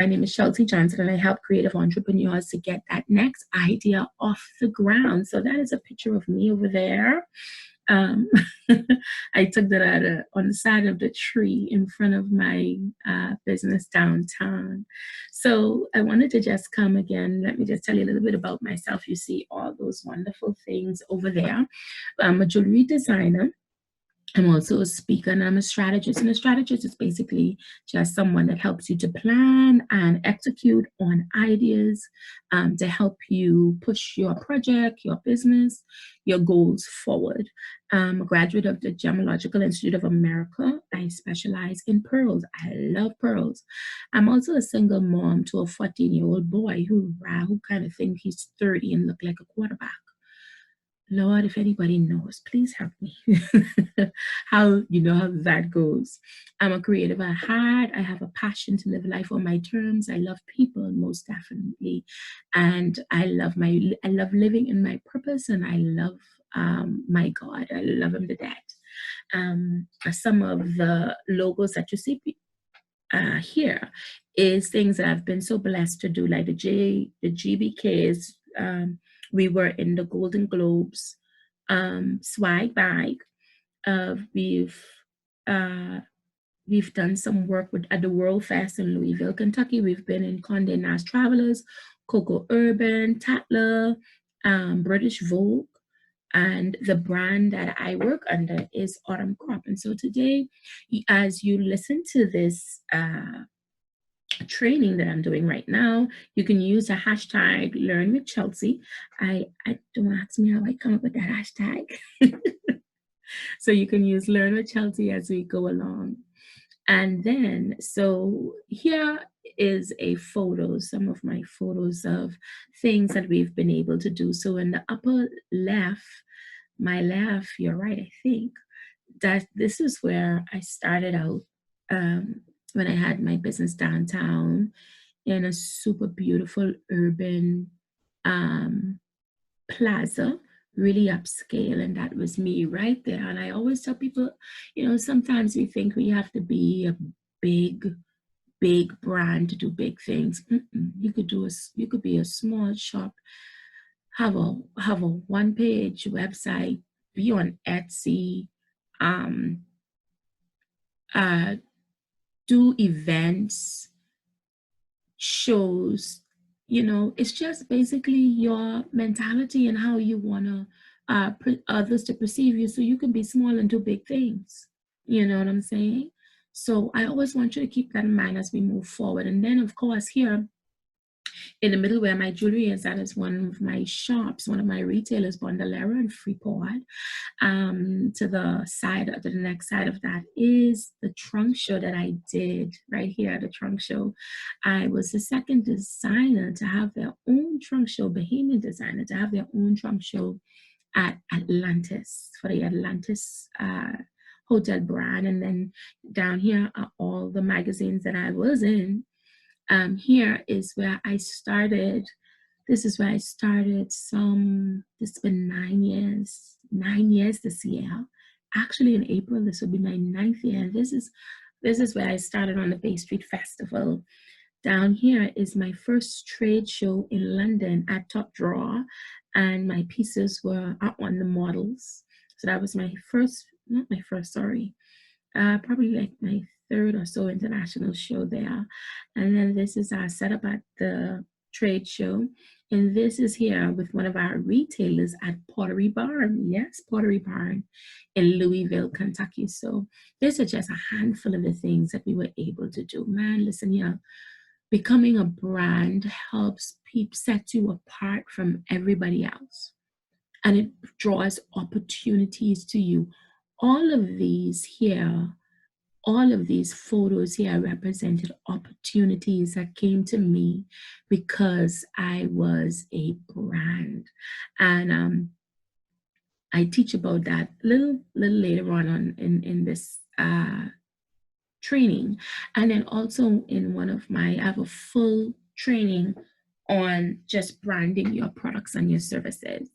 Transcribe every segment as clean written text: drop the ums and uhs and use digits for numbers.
My name is Chelsea Johnson, and I help creative entrepreneurs to get that next idea off the ground. So that is a picture of me over there. Um, I took that on the side of the tree in front of my business downtown. So I wanted to just come again. Let me just tell you a little bit about myself. You see all those wonderful things over there. I'm a jewelry designer. I'm also a speaker and I'm a strategist. And a strategist is basically just someone that helps you to plan and execute on ideas to help you push your project, your business, your goals forward. I'm a graduate of the Gemological Institute of America. I specialize in pearls. I love pearls. I'm also a single mom to a 14-year-old boy who kind of think he's 30 and look like a quarterback. Lord, if anybody knows, please help me. How that goes. I'm a creative at heart. I have a passion to live life on my terms. I love people most definitely, and I love living in my purpose, and I love my God. I love Him to death. Some of the logos that you see here is things that I've been so blessed to do, like the GBKs. We were in the Golden Globes swag bag. We've uh, we've done some work at the World Fest in Louisville, Kentucky. We've been in Condé Nast Travelers, Coco Urban, Tatler, British Vogue, and the brand that I work under is Autumn Crop. And so today, as you listen to this training that I'm doing right now, you can use the hashtag Learn with Chelsea. I don't ask me how I come up with that hashtag. So you can use Learn with Chelsea as we go along. And then, so here is a photo, some of my photos of things that we've been able to do. So in the upper left, my left, you're right, I think, that this is where I started out when I had my business downtown in a super beautiful urban plaza, really upscale, and that was me right there. And I always tell people, sometimes we think we have to be a big brand to do big things. You could be a small shop, have a one-page website, be on Etsy, um, do events, shows. It's just basically your mentality and how you want to others to perceive you, so you can be small and do big things. You know what I'm saying? So I always want you to keep that in mind as we move forward. And then, of course, here in the middle where my jewelry is, that is one of my shops, one of my retailers, Bondalera and Freeport. To the next side of that is the trunk show that I did right here, the trunk show. I was the second designer to have their own trunk show, Bahamian designer, to have their own trunk show at Atlantis, for the Atlantis hotel brand. And then down here are all the magazines that I was in. Here is where I started. This is where I started it's been 9 years this year. Actually in April, this will be my 9th year. And this is where I started on the Bay Street Festival. Down here is my first trade show in London at Top Drawer. And my pieces were on the models. So that was my first, not my first, sorry. Probably like my third or so international show there. And then this is our setup at the trade show. And this is here with one of our retailers at Pottery Barn. Yes, Pottery Barn in Louisville, Kentucky. So these are just a handful of the things that we were able to do. Man, listen here. Becoming a brand helps people set you apart from everybody else. And it draws opportunities to you. All of these photos here represented opportunities that came to me because I was a brand. And I teach about that little later on in this training. And then also in I have a full training on just branding your products and your services.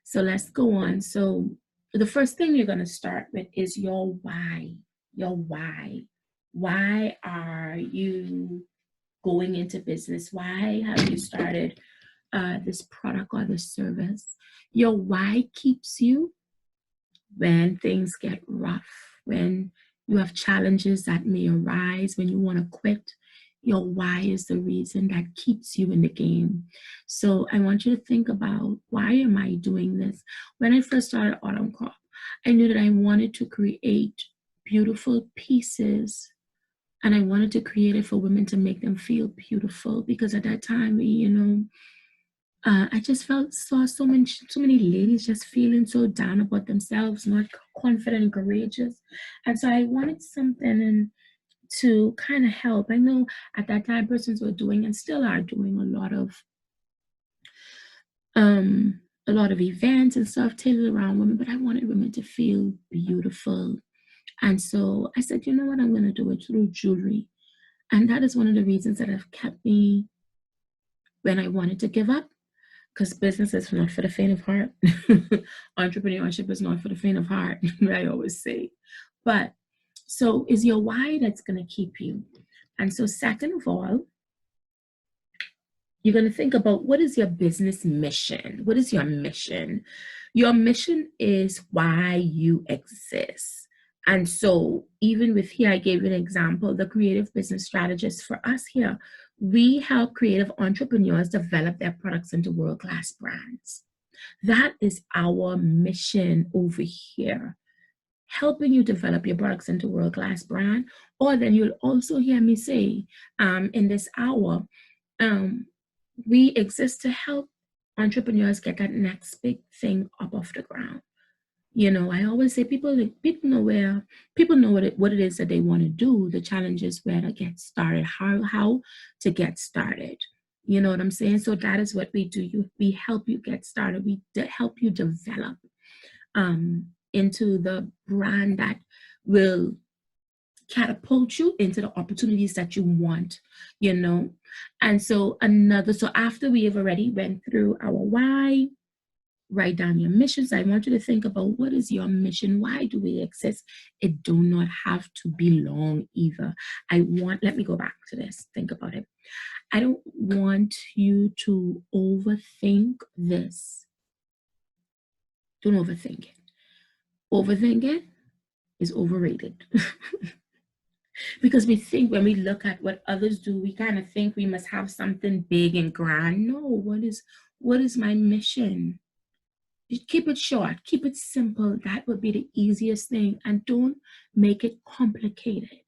So let's go on. So the first thing you're going to start with is your why. Your why. Why are you going into business? Why have you started this product or this service? Your why keeps you when things get rough, when you have challenges that may arise, when you want to quit. Your why is the reason that keeps you in the game. So I want you to think about, why am I doing this? When I first started Autumn Crop, I knew that I wanted to create beautiful pieces, and I wanted to create it for women to make them feel beautiful, because at that time, I just saw so many ladies just feeling so down about themselves, not confident and courageous, and so I wanted something to kind of help. I know at that time persons were doing and still are doing a lot of events and stuff tailored around women, but I wanted women to feel beautiful, and so I said, you know what, I'm going to do it through jewelry, and that is one of the reasons that have kept me when I wanted to give up, because business is not for the faint of heart. Entrepreneurship is not for the faint of heart, I always say. But so is your why that's going to keep you. And so, second of all, you're going to think about, what is your business mission? What is your mission? Your mission is why you exist. And so, even with here, I gave you an example, the creative business strategist. For us here, we help creative entrepreneurs develop their products into world-class brands. That is our mission over here, helping you develop your products into world-class brand. Or then you'll also hear me say, in this hour, we exist to help entrepreneurs get that next big thing up off the ground. I always say, people know what it is that they want to do. The challenge is where to get started, how to get started. You know what I'm saying? So that is what we do. We help you get started. We help you develop into the brand that will catapult you into the opportunities that you want, And so after we have already went through our why, write down your missions. I want you to think about, what is your mission? Why do we exist? It do not have to be long either. Let me go back to this. Think about it. I don't want you to overthink this. Don't overthink it. Overthink it is overrated. Because we think, when we look at what others do, we kind of think we must have something big and grand. No, what is my mission? Keep it short, keep it simple. That would be the easiest thing. And don't make it complicated.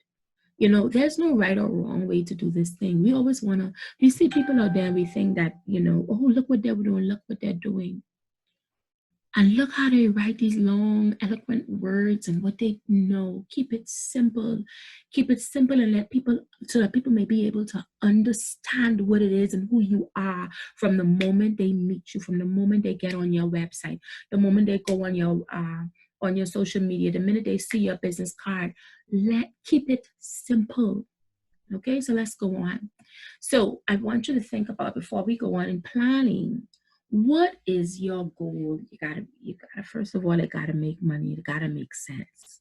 There's no right or wrong way to do this thing. We always we see people out there, we think that, oh, look what they're doing, look what they're doing. And look how they write these long, eloquent words and what they know. Keep it simple. Keep it simple, and so that people may be able to understand what it is and who you are from the moment they meet you, from the moment they get on your website, the moment they go on your social media, the minute they see your business card. Keep it simple. Okay, so let's go on. So I want you to think about, before we go on in planning, what is your goal? You gotta first of all, it gotta make money. It gotta make sense.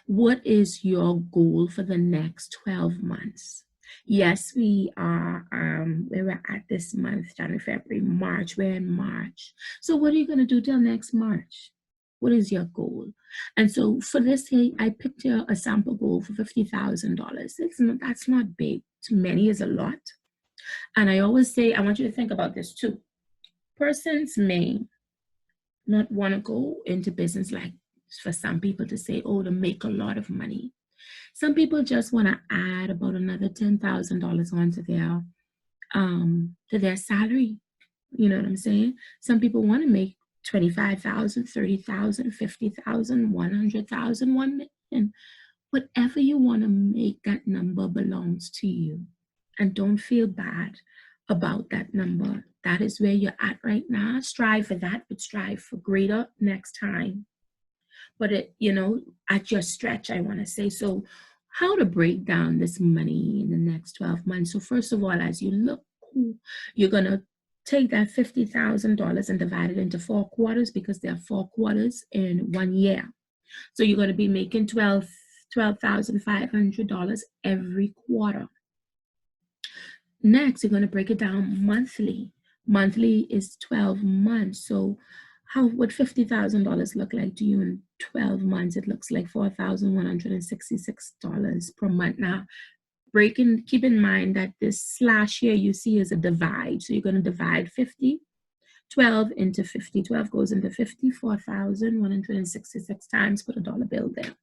What is your goal for the next 12 months? Yes, we are we're at this month, January, February, March. We're in March. So what are you gonna do till next March? What is your goal? And so for this day, I picked a sample goal for $50,000. That's not big. To many is a lot. And I always say, I want you to think about this too. Persons may not want to go into business, like for some people to say, oh, to make a lot of money. Some people just want to add about another $10,000 onto their salary. You know what I'm saying? Some people want to make 25,000, 30,000, 50,000, 100,000, 1 million. Whatever you want to make, that number belongs to you. And don't feel bad about that number. That is where you're at right now. Strive for that, but strive for greater next time. But at your stretch, I want to say, so how to break down this money in the next 12 months. So first of all, as you look, you're going to take that $50,000 and divide it into 4 quarters, because there are 4 quarters in 1 year. So you're going to be making $12,500 every quarter. Next, you're going to break it down monthly. Monthly is 12 months. So how would $50,000 look like to you in 12 months? It looks like $4,166 per month. Now, keep in mind that this slash here you see is a divide. So you're going to divide 12 into 50. 12 goes into 50, 4,166 times, put a dollar bill there.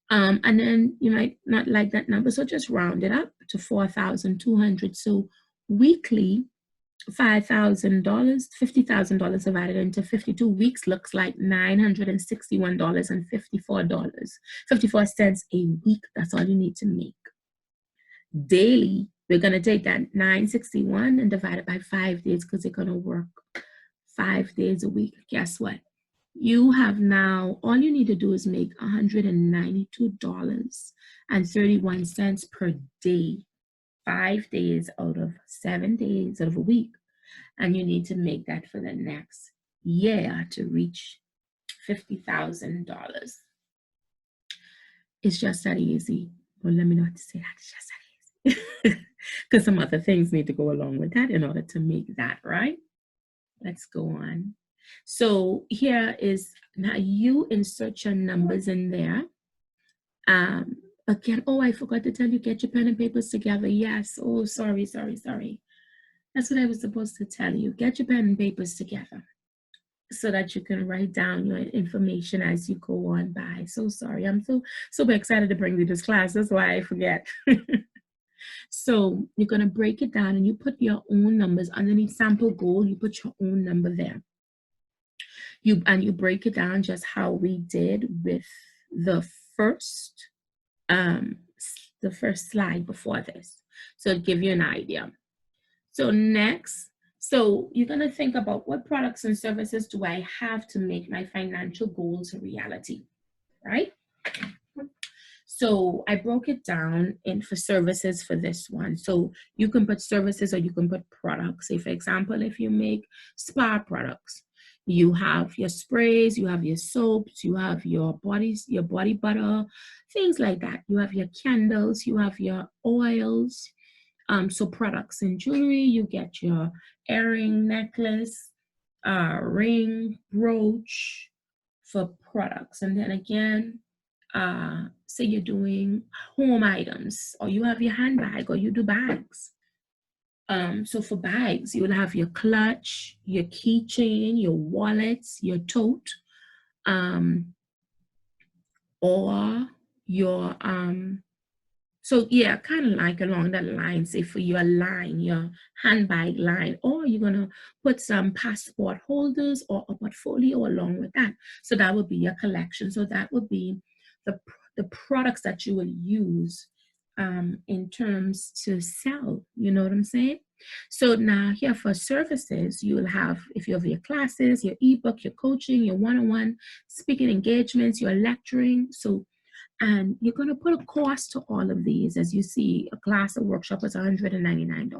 And then you might not like that number, so just round it up to 4,200. So weekly, $5,000, $50,000 divided into 52 weeks looks like $961.54 a week. That's all you need to make. Daily, we're going to take that 961 and divide it by 5 days because they're going to work 5 days a week. Guess what? You have now, all you need to do is make $192.31 per day, 5 days out of 7 days out of a week. And you need to make that for the next year to reach $50,000. It's just that easy. Well, let me not say that it's just that easy. Because some other things need to go along with that in order to make that, right? Let's go on. So here is, now you insert your numbers in there. Again, oh, I forgot to tell you, get your pen and papers together. Yes, oh, sorry. That's what I was supposed to tell you. Get your pen and papers together so that you can write down your information as you go on by. So sorry, I'm so super excited to bring you this class. That's why I forget. So you're gonna break it down and you put your own numbers underneath sample goal. You put your own number there. You break it down just how we did with the first slide before this. So it'll give you an idea. So next, so you're gonna think about what products and services do I have to make my financial goals a reality, right? So I broke it down for services for this one. So you can put services or you can put products. Say, for example, if you make spa products, you have your sprays, you have your soaps, you have your body butter, things like that. You have your candles, you have your oils. So products and jewelry, you get your earring, necklace, ring, brooch for products. And then again, say you're doing home items, or you have your handbag, or you do bags. So for bags, you'll have your clutch, your keychain, your wallets, your tote, or your so yeah, kind of like along that line, say for your line, your handbag line, or you're gonna put some passport holders or a portfolio along with that. So that would be your collection. So that would be the products that you will use in terms to sell, you know what I'm saying? So now here for services, you will have, if you have your classes, your ebook, your coaching, your one-on-one speaking engagements, your lecturing. So, and you're going to put a cost to all of these. As you see, a class or workshop is $199.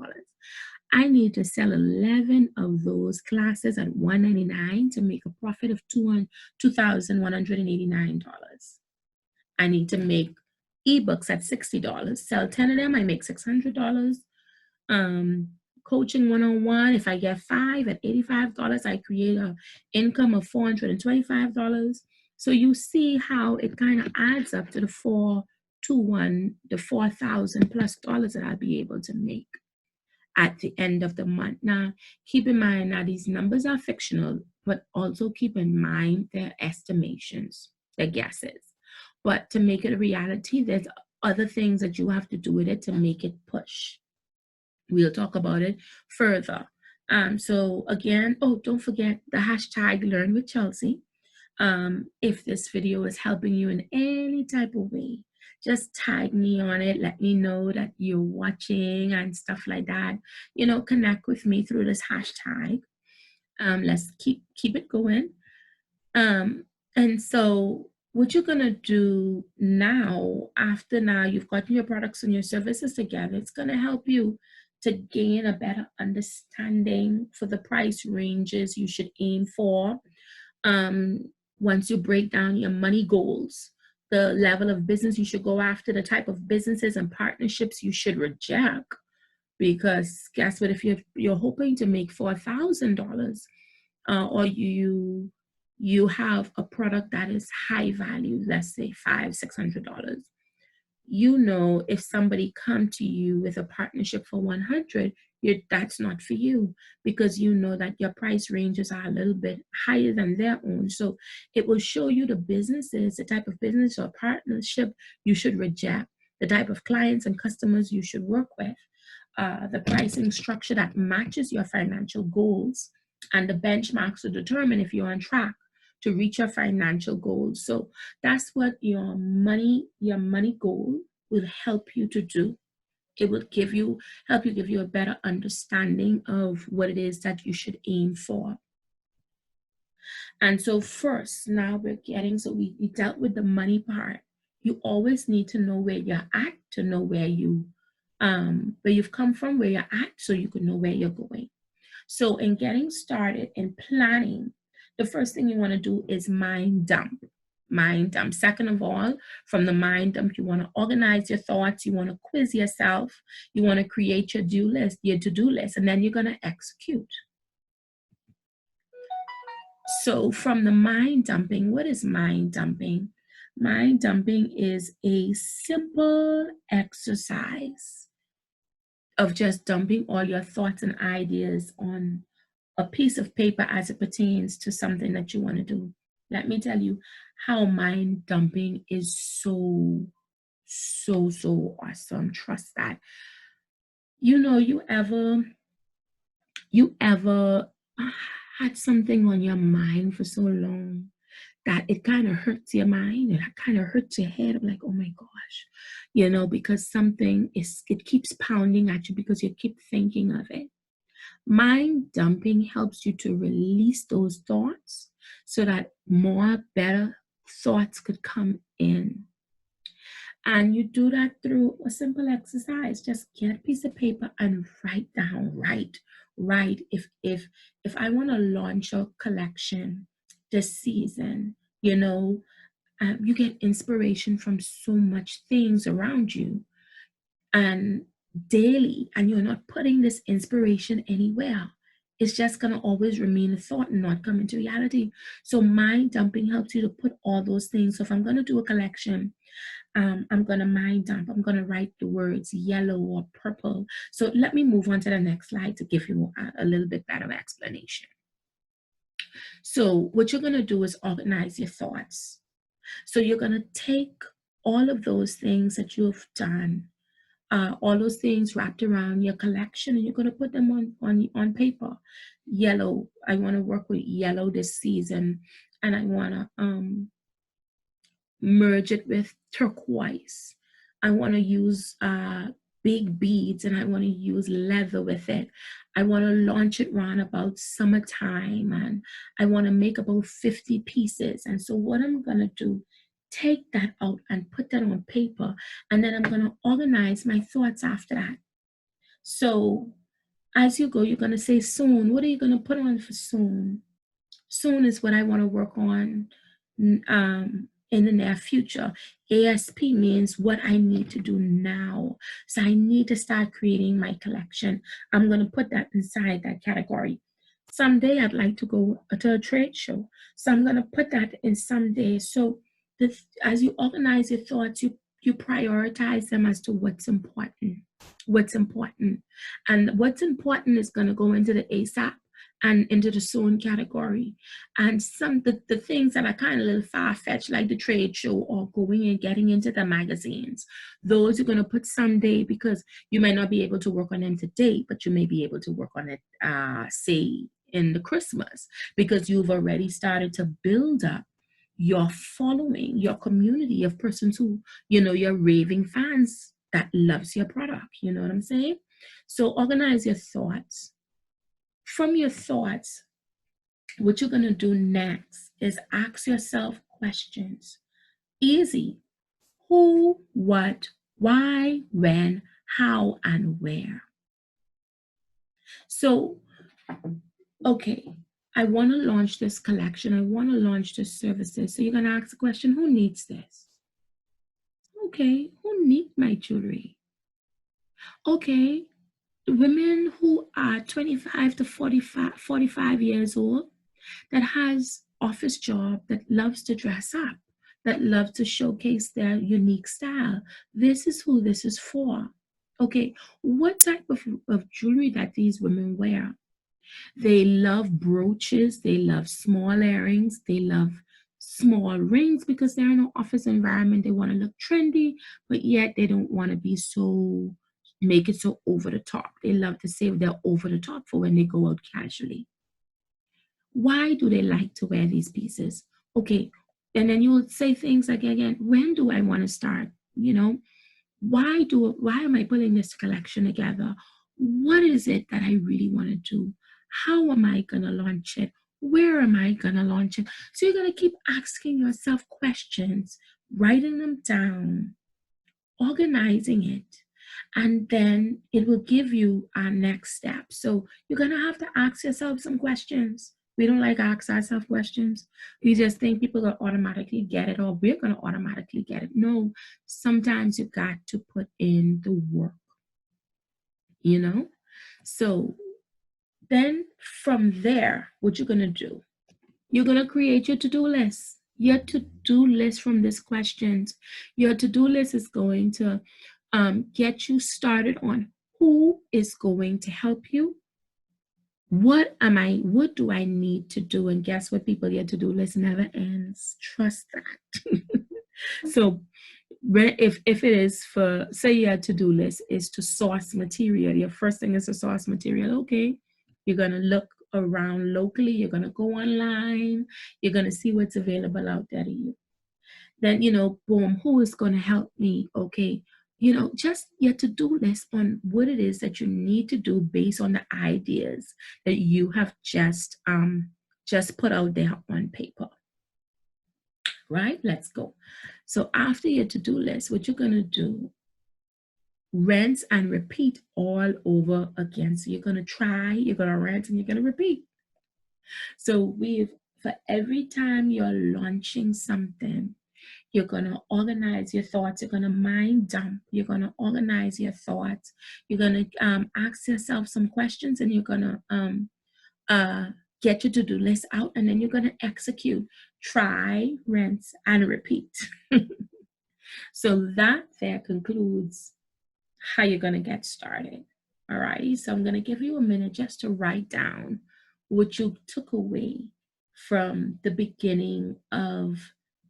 I need to sell 11 of those classes at $199 to make a profit of $2,189. I need to make ebooks at $60. Sell 10 of them, I make $600. Coaching one-on-one, if I get 5 at $85, I create an income of $425. So you see how it kind of adds up to the 4,000 plus dollars that I'll be able to make at the end of the month. Now, keep in mind, now these numbers are fictional, but also keep in mind their estimations, their guesses. But to make it a reality, there's other things that you have to do with it to make it push. We'll talk about it further. So again, oh, don't forget the hashtag Learn with Chelsea. If this video is helping you in any type of way, just tag me on it. Let me know that you're watching and stuff like that. You know, connect with me through this hashtag. Let's keep it going. And so what you're gonna do now, after now you've gotten your products and your services together, it's gonna help you to gain a better understanding for the price ranges you should aim for. Once you break down your money goals, the level of business you should go after, the type of businesses and partnerships you should reject, Because guess what? If you're hoping to make $4,000, or you have a product that is high value, let's say $500-600, you know, if somebody come to you with a partnership for 100, that's not for you, because you know that your price ranges are a little bit higher than their own. So it will show you the type of business or partnership you should reject, the type of clients and customers you should work with, the pricing structure that matches your financial goals, and the benchmarks to determine if you're on track to reach your financial goals. So that's what your money goal will help you to do. It will help you give you a better understanding of what it is that you should aim for. And so first, now we dealt with the money part. You always need to know where you're at to know where you've come from, where you're at, so you can know where you're going. So in getting started in planning, the first thing you want to do is mind dump. Mind dump. Second of all, from the mind dump, you want to organize your thoughts, you want to quiz yourself, you want to create your to-do list, and then you're going to execute. So from the mind dumping, what is mind dumping? Mind dumping is a simple exercise of just dumping all your thoughts and ideas on a piece of paper as it pertains to something that you want to do. Let me tell you how mind dumping is so, so, so awesome. Trust that. You know, you ever had something on your mind for so long that it kind of hurts your mind, and it kind of hurts your head. I'm like, oh my gosh, because it keeps pounding at you because you keep thinking of it. Mind dumping helps you to release those thoughts so that more better thoughts could come in. And you do that through a simple exercise. Just get a piece of paper and write down, write. If I want to launch a collection this season, you get inspiration from so much things around you and daily, and you're not putting this inspiration anywhere. It's just going to always remain a thought and not come into reality. So mind dumping helps you to put all those things. So if I'm going to do a collection, I'm going to mind dump. I'm going to write the words yellow or purple. So let me move on to the next slide to give you a little bit better explanation. So what you're going to do is organize your thoughts. So you're going to take all of those things that you've done, all those things wrapped around your collection, and you're going to put them on paper. Yellow, I want to work with yellow this season, and I want to merge it with turquoise. I want to use big beads, and I want to use leather with it. I want to launch it around about summertime, and I want to make about 50 pieces. And so what I'm going to do, take that out and put that on paper, and then I'm going to organize my thoughts after that. So as you go, you're going to say soon. What are you going to put on for soon? Soon is what I want to work on in the near future. ASP means what I need to do now. So I need to start creating my collection. I'm going to put that inside that category. Someday I'd like to go to a trade show. So I'm going to put that in someday. So as you organize your thoughts, you prioritize them as to what's important. And what's important is going to go into the ASAP and into the soon category. And the things that are kind of a little far-fetched, like the trade show or going and getting into the magazines, those you're going to put someday, because you might not be able to work on them today, but you may be able to work on it, say, in the Christmas, because you've already started to build up your following, your community of persons who, your raving fans that loves your product. You know what I'm saying? So organize your thoughts. From your thoughts, what you're going to do next is ask yourself questions. Easy. Who, what, why, when, how, and where. So, okay, I want to launch this collection. I want to launch this services. So you're going to ask the question, who needs this? Okay, who needs my jewelry? Okay, women who are 25 to 45 years old that has office job, that loves to dress up, that love to showcase their unique style. This is who this is for. Okay, what type of jewelry that these women wear? They love brooches, they love small earrings, they love small rings because they're in an office environment. They want to look trendy, but yet they don't want to be so, make it so over the top. They love to save their over the top for when they go out casually. Why do they like to wear these pieces? Okay, and then you'll say things like, again, when do I want to start? You know, why am I putting this collection together? What is it that I really want to do? How am I gonna launch it? Where am I gonna launch it? So you're gonna keep asking yourself questions, writing them down, organizing it, and then it will give you our next step. So you're gonna have to ask yourself some questions. We don't like ask ourselves questions. We just think people are automatically get it, or we're gonna automatically get it. No, sometimes you've got to put in the work, you know? So then from there, what you're gonna do? You're gonna create your to-do list. Your to-do list from these questions. Your to-do list is going to get you started on who is going to help you. What do I need to do? And guess what, people, your to-do list never ends. Trust that. So if it is for, say your to-do list is to source material, your first thing is to source material. Okay, you're gonna look around locally, you're gonna go online, you're gonna see what's available out there to you. Then, boom, who is gonna help me? Okay, just your to-do list on what it is that you need to do based on the ideas that you have just put out there on paper. Right? Let's go. So after your to-do list, what you're going to do, rinse and repeat all over again. So you're going to try, you're going to rinse, and you're going to repeat. So for every time you're launching something, you're going to organize your thoughts. You're going to mind dump. You're going to organize your thoughts. You're going to ask yourself some questions, and you're going to get your to-do list out, and then you're going to execute. Try, rinse, and repeat. So that there concludes how you're going to get started. All right. So I'm going to give you a minute just to write down what you took away from the beginning of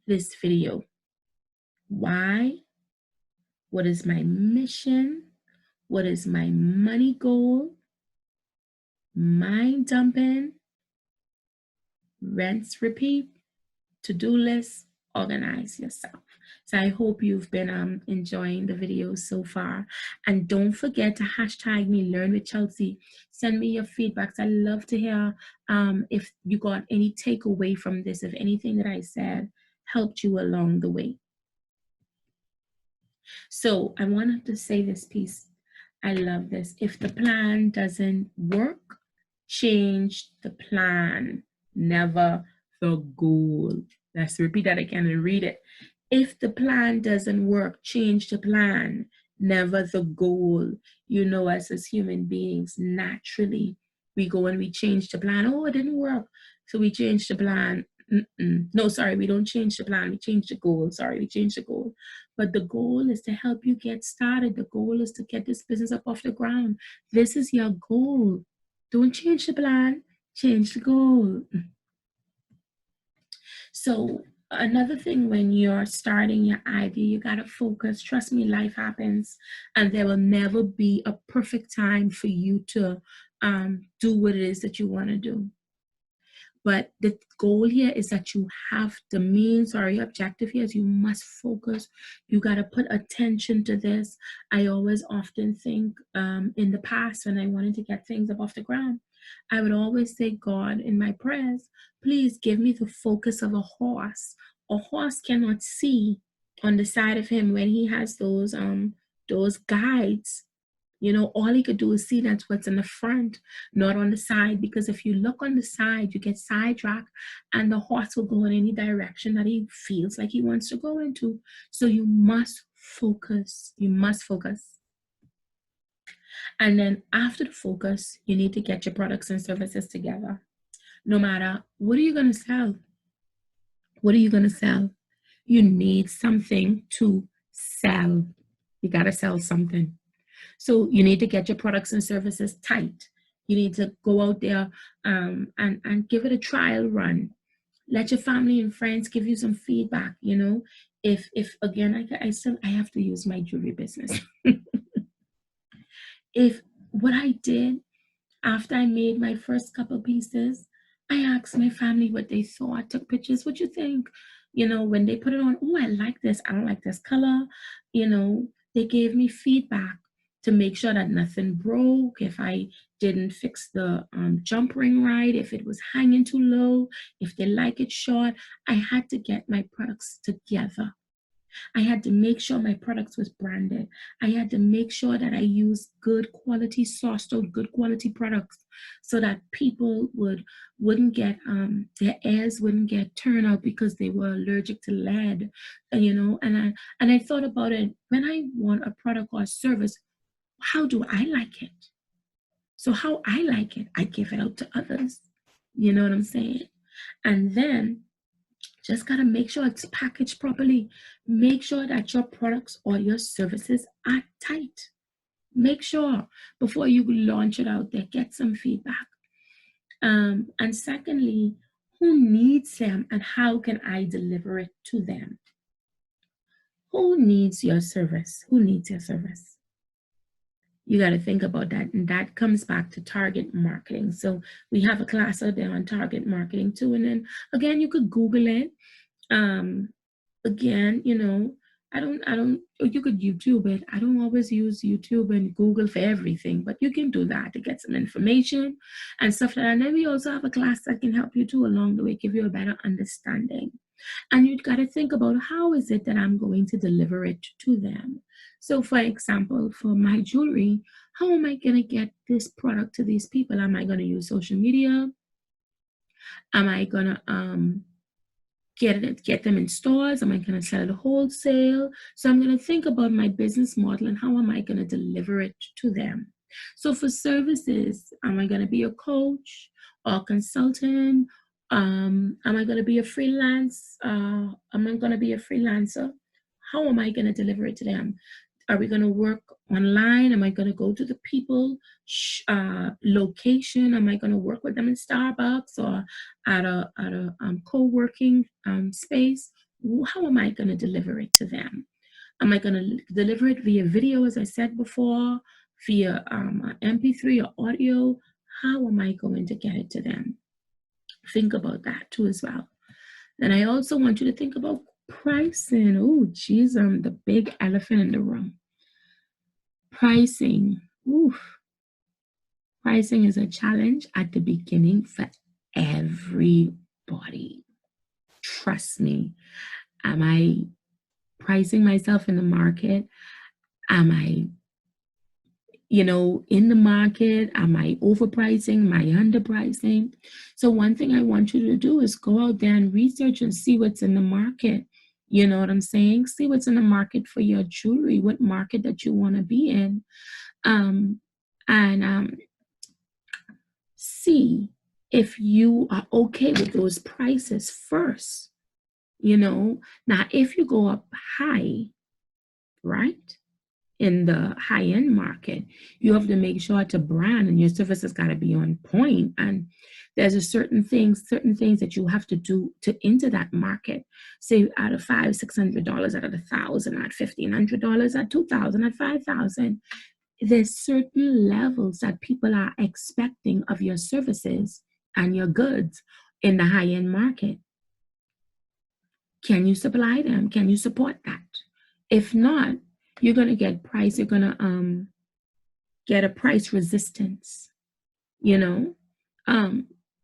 this video. Why? What is my mission? What is my money goal? Mind dumping, rinse, repeat, to-do list, organize yourself. So I hope you've been enjoying the videos so far. And don't forget to hashtag me, Learn with Chelsea. Send me your feedbacks. I love to hear if you got any takeaway from this, if anything that I said helped you along the way. So I wanted to say this piece. I love this. If the plan doesn't work, change the plan, never the goal. Let's repeat that again and read it. If the plan doesn't work, change the plan, never the goal. Us as human beings, naturally, we go and we change the plan. Oh, it didn't work. So we change the plan. No, sorry, we don't change the plan. We change the goal. Sorry, we change the goal. But the goal is to help you get started. The goal is to get this business up off the ground. This is your goal. Don't change the plan, change the goal. So another thing, when you're starting your idea, you got to focus. Trust me, life happens, and there will never be a perfect time for you to do what it is that you want to do. But the goal here is that you have the means, or your objective here is you must focus. You got to put attention to this. I always often think in the past when I wanted to get things up off the ground, I would always say, God, in my prayers, please give me the focus of a horse. A horse cannot see on the side of him when he has those guides. All he could do is see that's what's in the front, not on the side. Because if you look on the side, you get sidetracked, and the horse will go in any direction that he feels like he wants to go into. So you must focus. You must focus. And then after the focus, you need to get your products and services together. No matter what are you going to sell? What are you going to sell? You need something to sell. You got to sell something. So you need to get your products and services tight. You need to go out there and give it a trial run. Let your family and friends give you some feedback. You know, if again, I have to use my jewelry business. If what I did after I made my first couple pieces, I asked my family what they thought. I took pictures. What you think? You know, when they put it on, oh, I like this. I don't like this color. You know, they gave me feedback to make sure that nothing broke. If I didn't fix the jump ring right, if it was hanging too low, if they like it short, I had to get my products together. I had to make sure my products was branded. I had to make sure that I used good quality sourced or good quality products so that people wouldn't get their ears wouldn't get turned out because they were allergic to lead. You know, and I thought about it when I want a product or a service, how do I like it? So how I like it, I give it out to others. You know what I'm saying? And then just got to make sure it's packaged properly. Make sure that your products or your services are tight. Make sure before you launch it out there, get some feedback. And secondly, who needs them and how can I deliver it to them? Who needs your service? Who needs your service? You got to think about that. And that comes back to target marketing. So we have a class out there on target marketing too. And then again, you could Google it. Um, Again, you know, you could YouTube it. I don't always use YouTube and Google for everything, but you can do that to get some information and stuff like that. And then we also have a class that can help you too along the way, give you a better understanding. And you've got to think about how is it that I'm going to deliver it to them. So for example, for my jewelry, how am I going to get this product to these people? Am I going to use social media? Am I going to get them in stores? Am I going to sell it wholesale? So I'm going to think about my business model and how am I going to deliver it to them. So for services, am I going to be a coach or a consultant? Am I going to be a freelance? Am I going to be a freelancer? How am I going to deliver it to them? Are we going to work online? Am I going to go to the people location? Am I going to work with them in Starbucks or at a co-working space? How am I going to deliver it to them? Am I going to deliver it via video, as I said before, via MP3 or audio? How am I going to get it to them? Think about that too as well. And I also want you to think about pricing. Oh, geez, the big elephant in the room. Pricing. Oof. Pricing is a challenge at the beginning for everybody. Trust me. Am I pricing myself in the market? Am I, in the market? Am I overpricing? Am I underpricing? So one thing I want you to do is go out there and research and see what's in the market. You know what I'm saying? See what's in the market for your jewelry, what market that you want to be in. And see if you are okay with those prices first. Now if you go up high, right, in the high-end market, you have to make sure to brand and your service has got to be on point. And there's a certain things that you have to do to enter that market. Say out of $500-$600, out of $1,000, at $1,500, at $2,000, at $5,000. There's certain levels that people are expecting of your services and your goods in the high-end market. Can you supply them? Can you support that? If not, you're going to get get a price resistance,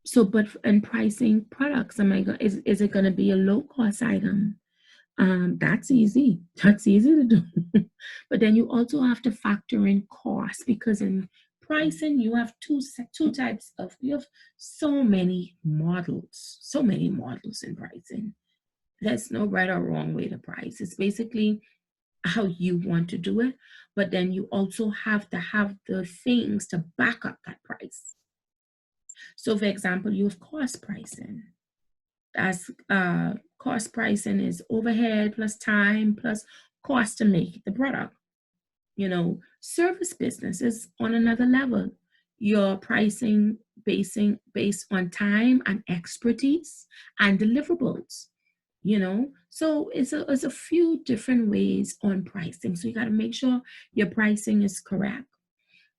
so but in pricing products, is it going to be a low cost item? That's easy to do. But then you also have to factor in cost, because in pricing you have two types of, you have so many models in pricing. There's no right or wrong way to price. It's basically how you want to do it. but then you also have to have the things to back up that price. So, for example, you have cost pricing. That's cost pricing is overhead plus time plus cost to make the product. Service business is on another level. Your pricing based on time and expertise and deliverables. So it's a few different ways on pricing. So you got to make sure your pricing is correct.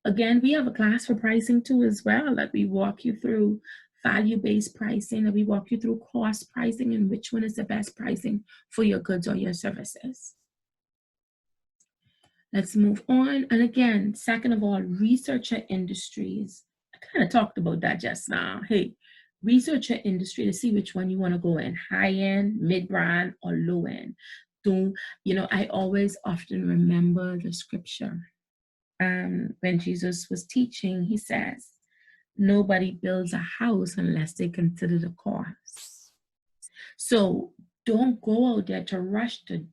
Again, we have a class for pricing too as well, that we walk you through value-based pricing, that we walk you through cost pricing and which one is the best pricing for your goods or your services. Let's move on. And again, second of all, researcher industries. I kind of talked about that just now. Hey, researcher industry to see which one you want to go in, high end, mid brand, or low end. I always often remember the scripture. When Jesus was teaching, he says, nobody builds a house unless they consider the cost. So don't go out there to rush to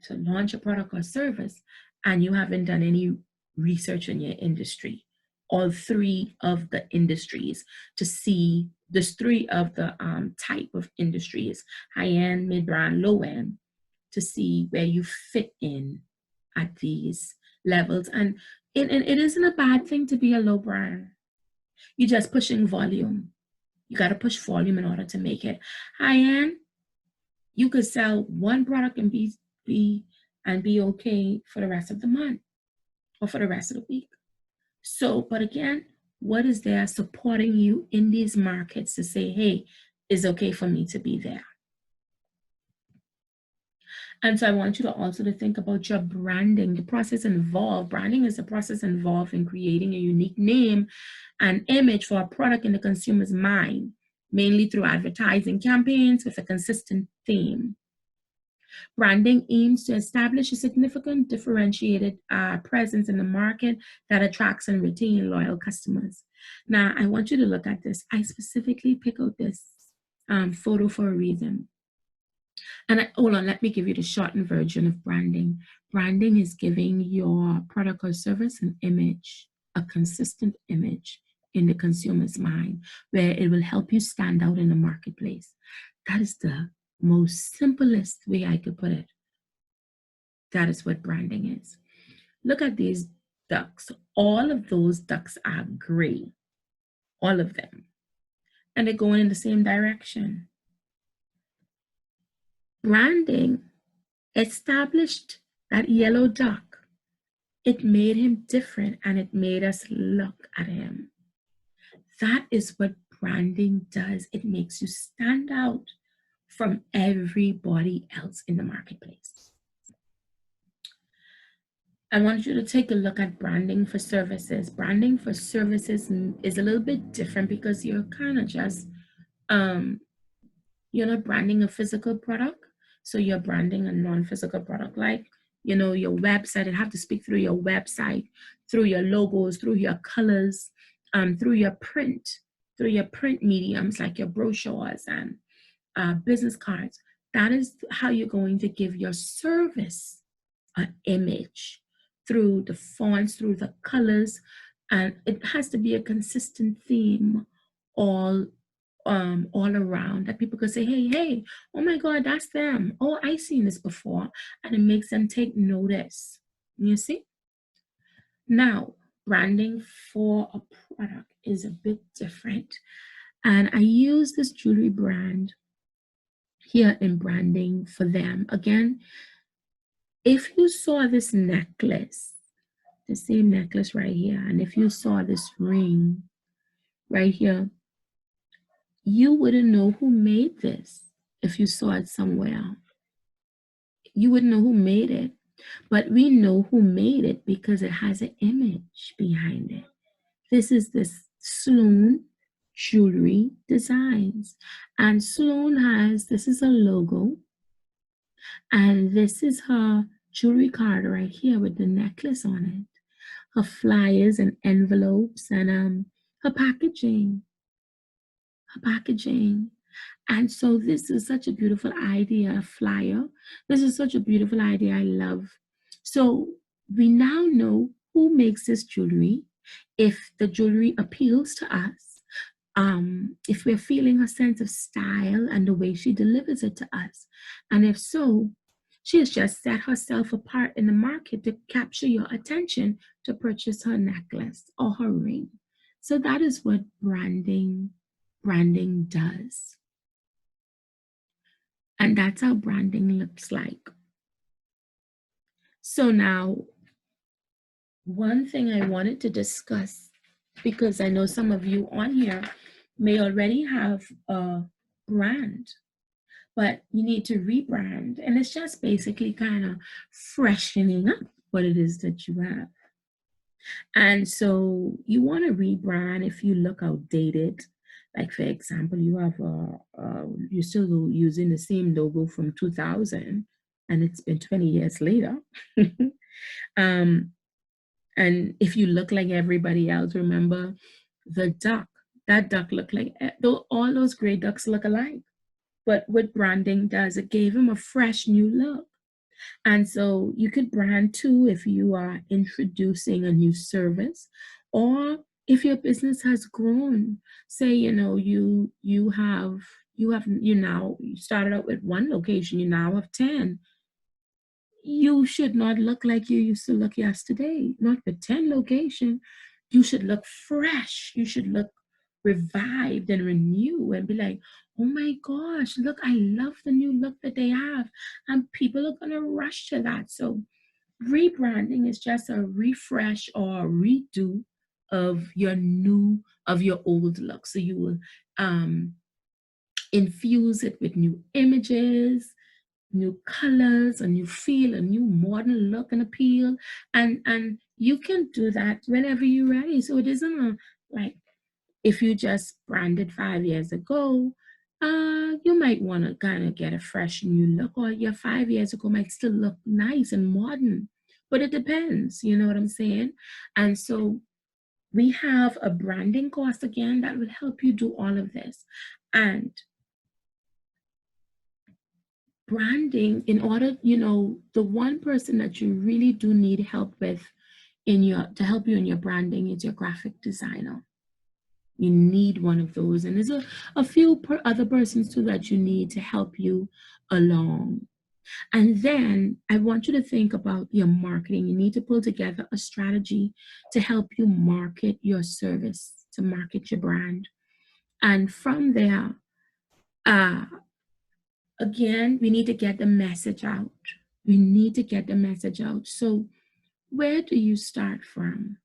launch a product or service and you haven't done any research in your industry, all three of the industries, to see there's three of the type of industries, high end, mid brand, low end, to see where you fit in at these levels. And it isn't a bad thing to be a low brand. You're just pushing volume. You got to push volume in order to make it high end. You could sell one product and be okay for the rest of the month or for the rest of the week. So, but again, what is there supporting you in these markets to say, hey, it's okay for me to be there? And so I want you to also to think about your branding, the process involved. Branding is a process involved in creating a unique name and image for a product in the consumer's mind, mainly through advertising campaigns with a consistent theme. Branding aims to establish a significant differentiated presence in the market that attracts and retains loyal customers. Now, I want you to look at this. I specifically pick out this photo for a reason. And hold on, let me give you the shortened version of branding. Branding is giving your product or service an image, a consistent image in the consumer's mind, where it will help you stand out in the marketplace. That is the most simplest way I could put it. That is what branding is. Look at these ducks. All of those ducks are gray, all of them. And they're going in the same direction. Branding established that yellow duck. It made him different and it made us look at him. That is what branding does. It makes you stand out from everybody else in the marketplace. I want you to take a look at branding for services. Branding for services is a little bit different because you're kind of just, you're not branding a physical product. So you're branding a non-physical product, like, your website. It have to speak through your website, through your logos, through your colors, through your print mediums like your brochures and business cards. That is how you're going to give your service an image, through the fonts, through the colors, and it has to be a consistent theme all around, that people could say, hey, oh my God, that's them. Oh, I've seen this before. And it makes them take notice. You see? Now, branding for a product is a bit different. And I use this jewelry brand here in branding for them. Again, if you saw this necklace, the same necklace right here, and if you saw this ring right here, you wouldn't know who made this if you saw it somewhere. You wouldn't know who made it. But we know who made it because it has an image behind it. This is this Sloan Jewelry Designs. And Sloan this is a logo. And this is her jewelry card right here with the necklace on it. Her flyers and envelopes and her packaging. And so this is such a beautiful idea, a flyer. This is such a beautiful idea. I love. So we now know who makes this jewelry, if the jewelry appeals to us, if we're feeling a sense of style and the way she delivers it to us. And if so, she has just set herself apart in the market to capture your attention to purchase her necklace or her ring. So that is what branding does. And that's how branding looks like. So now, one thing I wanted to discuss, because I know some of you on here may already have a brand, but you need to rebrand. And it's just basically kind of freshening up what it is that you have. And so you want to rebrand if you look outdated. Like, for example, you have you're still using the same logo from 2000 and it's been 20 years later. um, and if you look like everybody else, remember the duck, that duck looked like, all those gray ducks look alike. But what branding does, it gave him a fresh new look. And so you could brand too if you are introducing a new service, or if your business has grown. Say, you know, you started out with one location, you now have 10. You should not look like you used to look yesterday, not with 10 location. You should look fresh. You should look revived and renewed and be like, oh my gosh, look, I love the new look that they have. And people are going to rush to that. So rebranding is just a refresh or a redo of your old look. So you will infuse it with new images, new colors, a new feel, a new modern look and appeal. And you can do that whenever you're ready. So it isn't like, if you just branded 5 years ago, you might want to kind of get a fresh new look, or your 5 years ago might still look nice and modern. But it depends, you know what I'm saying? And so we have a branding course again that will help you do all of this. And branding, in order, you know, the one person that you really do need help with to help you in your branding is your graphic designer. You need one of those. And there's a few other persons too that you need to help you along. And then I want you to think about your marketing. You need to pull together a strategy to help you market your service, to market your brand. And from there, again, we need to get the message out. We need to get the message out. So where do you start from?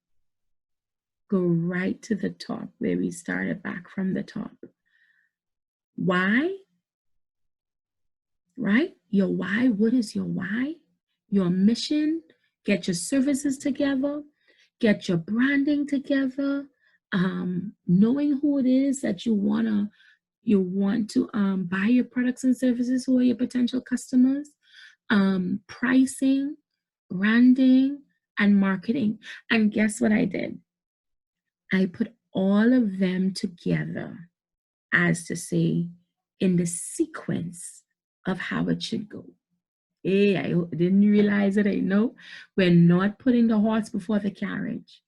Go right to the top where we started, back from the top. Why? Right? Your why. What is your why? Your mission. Get your services together. Get your branding together. Knowing who it is that you want to buy your products and services, who are your potential customers. Pricing, branding, and marketing. And guess what I did? I put all of them together, as to say, in the sequence of how it should go. Hey, I didn't realize it. I know we're not putting the horse before the carriage.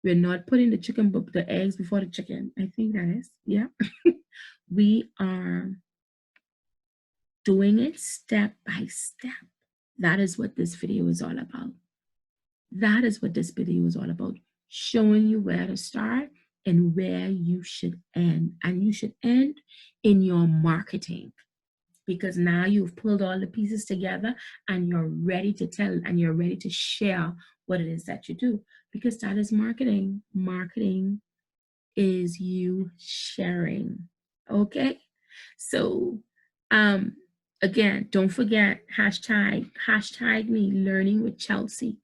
We're not putting the eggs before the chicken. I think that is, yeah. We are doing it step by step. That is what this video is all about. That is what this video is all about. Showing you where to start and where you should end. And you should end in your marketing, because now you've pulled all the pieces together and you're ready to tell and you're ready to share what it is that you do, because that is marketing. Marketing is you sharing. Okay? So, again, don't forget hashtag me, learning with Chelsea.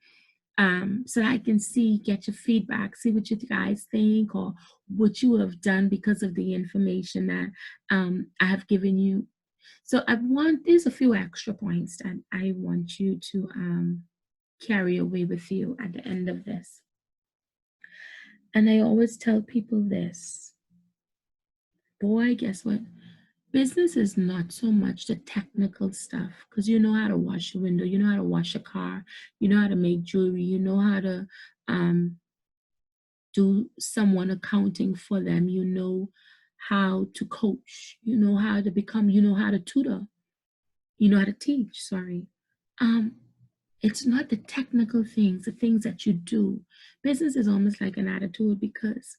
So that I can get your feedback, see what you guys think, or what you have done because of the information that I have given you. So there's a few extra points that I want you to carry away with you at the end of this. And I always tell people this, boy, guess what? Business is not so much the technical stuff because you know how to wash a window, you know how to wash a car, you know how to make jewelry, you know how to um, do someone accounting for them, you know how to coach, you know how to become, you know how to tutor, you know how to teach, sorry. Um, it's not the technical things, the things that you do. Business is almost like an attitude because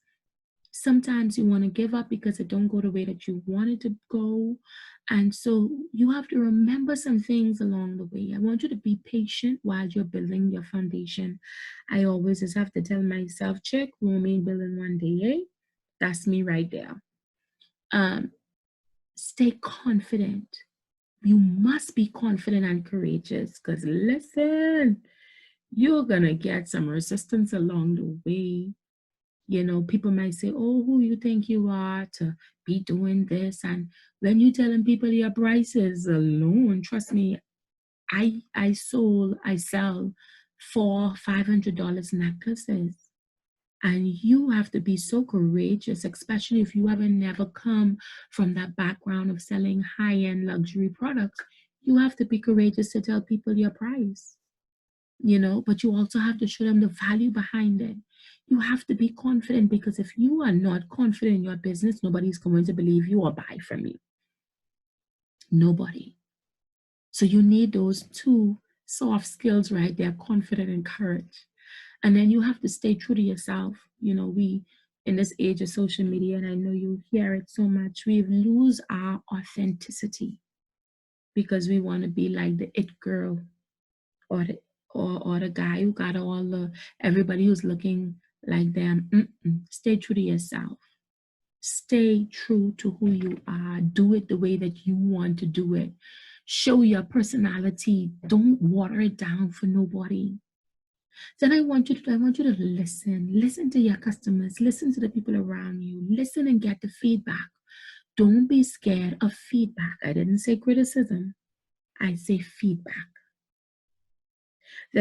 sometimes you want to give up because it don't go the way that you want it to go. And so you have to remember some things along the way. I want you to be patient while you're building your foundation. I always just have to tell myself, check, Romaine building one day, eh? That's me right there. Um, Stay confident. You must be confident and courageous because listen, you're gonna get some resistance along the way. You know, people might say, oh, who you think you are to be doing this? And when you telling people your prices alone, trust me, I sell $400-$500 necklaces. And you have to be so courageous, especially if you haven't never come from that background of selling high-end luxury products. You have to be courageous to tell people your price, you know, but you also have to show them the value behind it. You have to be confident because if you are not confident in your business, nobody's going to believe you or buy from you. Nobody. So you need those two soft skills right there, confident and courage. And then you have to stay true to yourself. You know, we in this age of social media, and I know you hear it so much, we lose our authenticity because we want to be like the it girl or the guy who got all the everybody who's looking like them. Stay true to yourself. Stay true to who you are. Do it the way that you want to do it. Show your personality. Don't water it down for nobody. Then I want you to listen. Listen to your customers. Listen to the people around you. Listen and get the feedback. Don't be scared of feedback. I didn't say criticism. I say feedback. I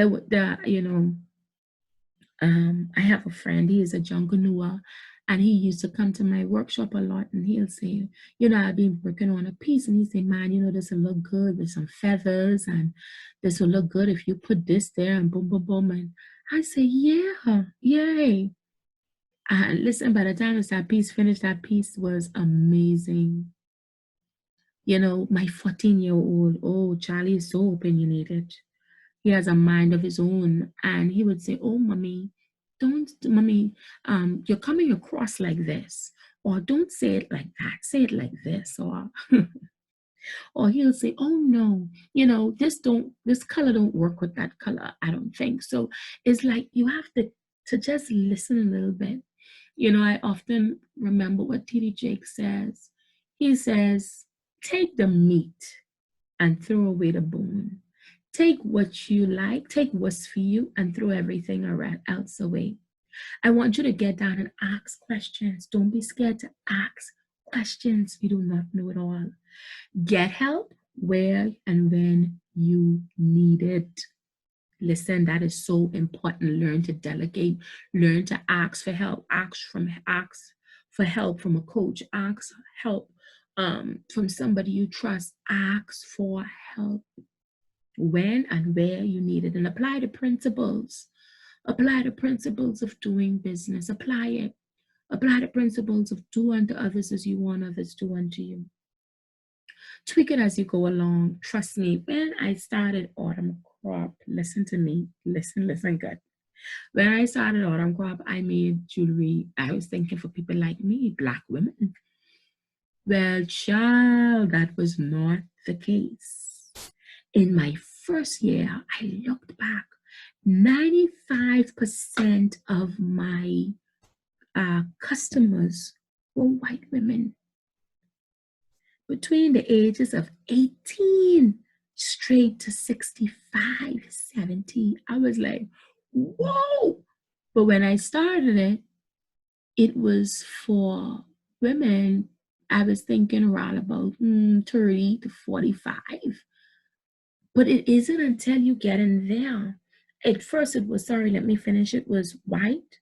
have a friend, he is a junkanua, and he used to come to my workshop a lot, and he'll say, I've been working on a piece, and he say, man, this will look good with some feathers, and this will look good if you put this there, and boom, boom, boom. And I say, yeah, yay. And listen, by the time that piece finished, that piece was amazing. My 14-year-old, oh, Charlie is so opinionated. He has a mind of his own, and he would say, oh, mommy, don't, mommy, you're coming across like this, or don't say it like that, say it like this, or he'll say, oh no, this color don't work with that color, I don't think. So it's like you have to just listen a little bit. I often remember what TD Jake says. He says, take the meat and throw away the bone. Take what you like, take what's for you, and throw everything else away. I want you to get down and ask questions. Don't be scared to ask questions. You do not know it all. Get help where and when you need it. Listen, that is so important. Learn to delegate. Learn to ask for help. Ask for help from a coach. Ask help from somebody you trust. Ask for help when and where you need it, and apply the principles. Apply the principles of doing business. Apply it. Apply the principles of do unto others as you want others to do unto you. Tweak it as you go along. Trust me, when I started Autumn Crop, listen to me. Listen good. When I started Autumn Crop, I made jewelry. I was thinking for people like me, Black women. Well, child, that was not the case. In my first year, I looked back, 95% of my customers were white women between the ages of 18 straight to 65, 70. I was like, whoa. But when I started it, it was for women. I was thinking around about 30 to 45. But it isn't until you get in there. At first it was, sorry, let me finish. It was white,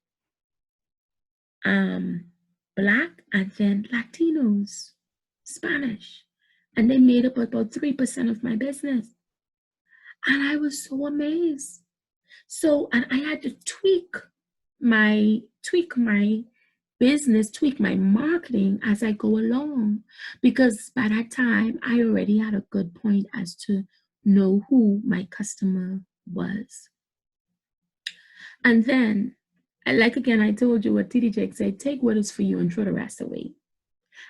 Black, and then Latinos. Spanish. And they made up about 3% of my business. And I was so amazed. So, and I had to tweak my business, tweak my marketing as I go along, because by that time I already had a good point as to know who my customer was. And then, like again, I told you what TD Jakes said, take what is for you and throw the rest away.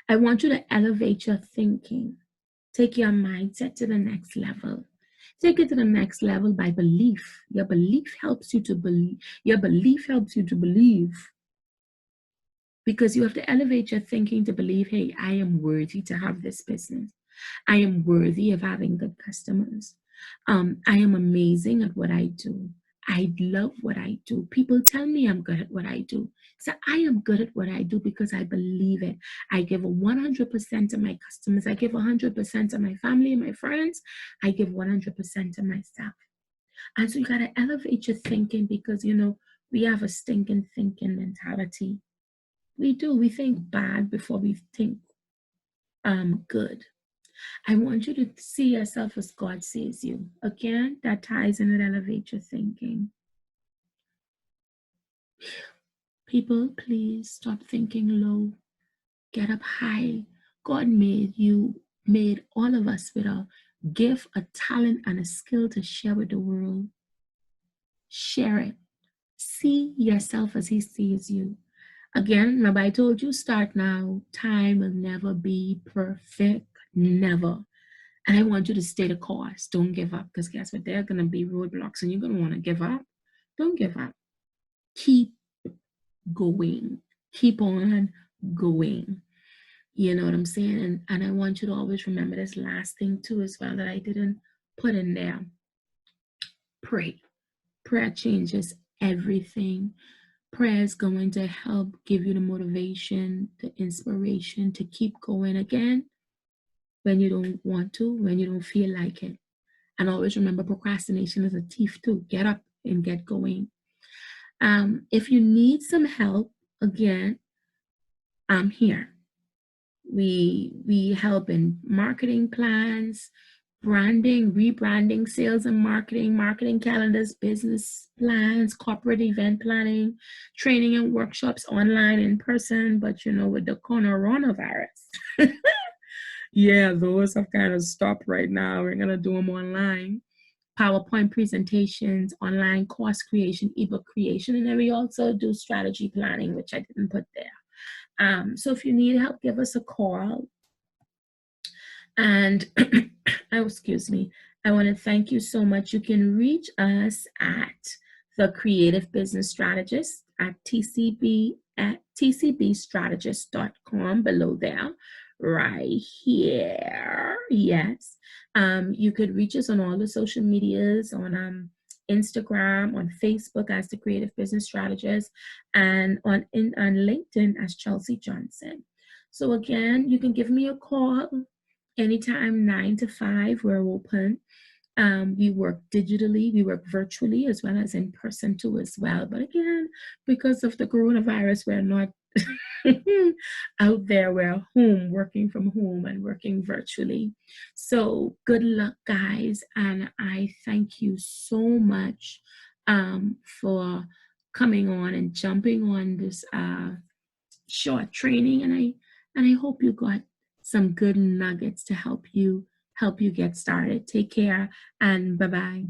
I want you to elevate your thinking, take your mindset to the next level. Take it to the next level by belief. Your belief helps you to believe. Your belief helps you to believe, because you have to elevate your thinking to believe, hey, I am worthy to have this business. I am worthy of having good customers. I am amazing at what I do. I love what I do. People tell me I'm good at what I do. So I am good at what I do because I believe it. I give 100% to my customers. I give 100% to my family and my friends. I give 100% to myself. And so you got to elevate your thinking, because, we have a stinking thinking mentality. We do. We think bad before we think good. I want you to see yourself as God sees you. Again, that ties in and elevates your thinking. People, please stop thinking low. Get up high. God made all of us with a gift, a talent, and a skill to share with the world. Share it. See yourself as He sees you. Again, remember I told you, start now. Time will never be perfect. Never. And I want you to stay the course. Don't give up, because guess what? There are going to be roadblocks and you're going to want to give up. Don't give up. Keep going. Keep on going. You know what I'm saying? And I want you to always remember this last thing too as well that I didn't put in there. Pray. Prayer changes everything. Prayer is going to help give you the motivation, the inspiration to keep going again when you don't want to, when you don't feel like it. And always remember, procrastination is a thief too. Get up and get going. If you need some help, again, I'm here. We help in marketing plans, branding, rebranding, sales and marketing calendars, business plans, corporate event planning, training and workshops online, in person. But with the coronavirus, yeah, those have kind of stopped right now. We're gonna do them online. PowerPoint presentations, online course creation, ebook creation, and then we also do strategy planning, which I didn't put there. So if you need help, give us a call. And oh, excuse me, I want to thank you so much. You can reach us at The Creative Business Strategist at tcbstrategist.com, below there, right here. Yes. You could reach us on all the social medias, on Instagram, on Facebook as The Creative Business Strategist, and on LinkedIn as Chelsea Johnson. So again, you can give me a call anytime, 9 to 5, we're open. We work digitally, we work virtually, as well as in person too as well. But again, because of the coronavirus, we're not out there. We're home, working from home and working virtually. So good luck, guys. And I thank you so much for coming on and jumping on this short training. And I hope you got some good nuggets to help you get started. Take care and bye-bye.